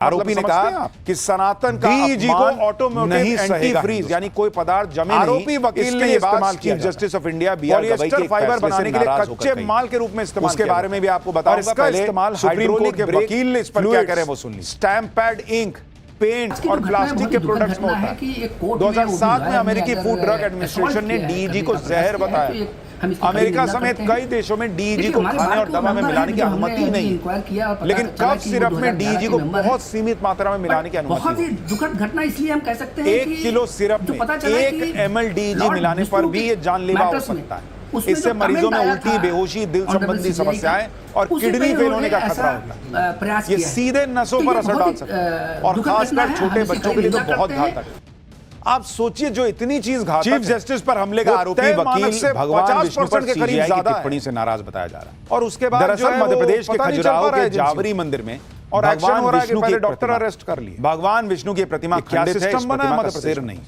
आरोपी ने कहा कि सनातन का डीजी को ऑटोमोटिव एंटी फ्रीज यानी कोई पदार्थ जमे आरोपी वकील ने ये बात chief justice of India BR Gavai के फाइबर बनाने के लिए कच्चे माल के रूप में इस्तेमाल उसके बारे में भी आपको बताऊंगा। इसका इस्तेमाल सुप्रीम कोर्ट के वकील ने इस पर क्या कह रहे हैं वो सुन लीजिए। स्टैम्प पैड, इंक, पेंट और प्लास्टिक के प्रोडक्ट्स में होता है। 2007 में अमेरिकी फूड ड्रग एडमिनिस्ट्रेशन ने डीईजी को जहर बताया। अमेरिका समेत कई देशों में डीईजी को खाने और दवा में मिलाने की अनुमति नहीं, लेकिन कफ सिरप में डीईजी को बहुत सीमित मात्रा में मिलाने की अनुमति। बहुत ही दुखद घटना इसलिए हम कह सकते हैं 1 किलो सिरप में 1 ml डीईजी मिलाने पर भी ये जानलेवा हो सकता है। इससे मरीजों में उल्टी, बेहोशी, दिल संबंधी समस्याएं और किडनी फेल होने का खतरा होता है। ये सीधे नसों पर असर डाल सकता है और खासकर छोटे बच्चों के लिए तो बहुत घातक है। आप सोचिए, जो इतनी चीज घातक चीफ जस्टिस पर हमले का आरोपी वकील से भगवान विष्णु पर के करीब ज्यादा टिप्पणी से नाराज बताया जा रहा है। और उसके बाद दरअसल मध्य प्रदेश के खजुराहो के जावरी मंदिर में और एक्शन हो रहा है कि पहले डॉक्टर अरेस्ट कर लिए। भगवान विष्णु की प्रतिमा क्या खंडित है, सिस्टम बना है मध्य प्रदेश नहीं।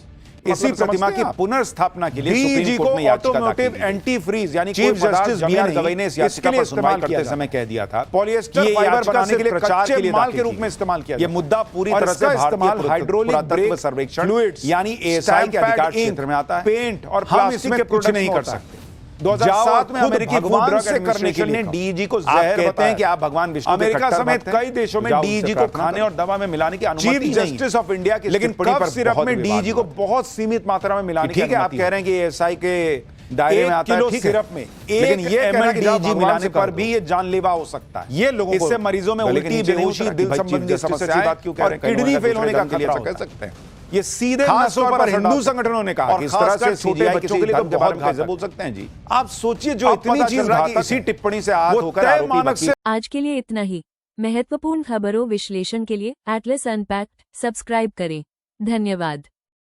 इसी प्रतिमा की पुनर्स्थापना के लिए डीजी सुप्रीम को कोर्ट में याचिका ऑटोमोटिव दाखिल एंटी फ्रीज यानी चीफ जस्टिस बीआर गवई ने इस याचिका पर सुनवाई करते समय कह दिया था पॉलिएस्टर फाइबर बनाने के लिए प्रचार के लिए माल के रूप में इस्तेमाल किया। यह मुद्दा पूरी तरह से भारतीय हाइड्रोलिक पुरातत्व सर्वेक्षण यानी एएसआई के अधिकार क्षेत्र में आता है। पेंट और प्लास्टिक के कुछ नहीं कर सकते। 2007 में अमेरिकी फूड ड्रग एडमिनिस्ट्रेशन ने डीईजी को जहर कहते हैं कि आप भगवान विष्णु के अमेरिका कट्टर समेत भक्त हैं। कई देशों में जाओ डीईजी उससे को खाने और दवा में मिलाने की अनुमति चीफ नहीं। जस्टिस ऑफ इंडिया की लेकिन टिप्पणी कफ पर सिरप बहुत में विवाद डीईजी को हुआ। बहुत सीमित मात्रा में मिलाने की ठीक है, आप अनुमति कह रहे हैं कि एएसआई के दायरे में आता है, किलो ठीक है। सिरप में लेकिन ये ml डीईजी मिलाने पर भी ये जानलेवा हो सकता है। ये लोगों को इससे मरीजों में उल्टी, बेहोशी, दिल संबंधी समस्याएं और किडनी फेल होने का खतरा कह होता है। सकते हैं। ये सीधे खास तौर पर हिंदू संगठन संगठनों ने कहा कि इस तरह से छोटे बच्चों के लिए तो बहुत घातक बोल सकते हैं जी। आप सोचिए, जो इतनी चीज घातक इसी टिप्पणी से आहत होकर आरोपी वकील आज के लिए इतना ही। महत्वपूर्ण खबरों विश्लेषण के लिए एटलस अनपैक्ड सब्सक्राइब करें। धन्यवाद।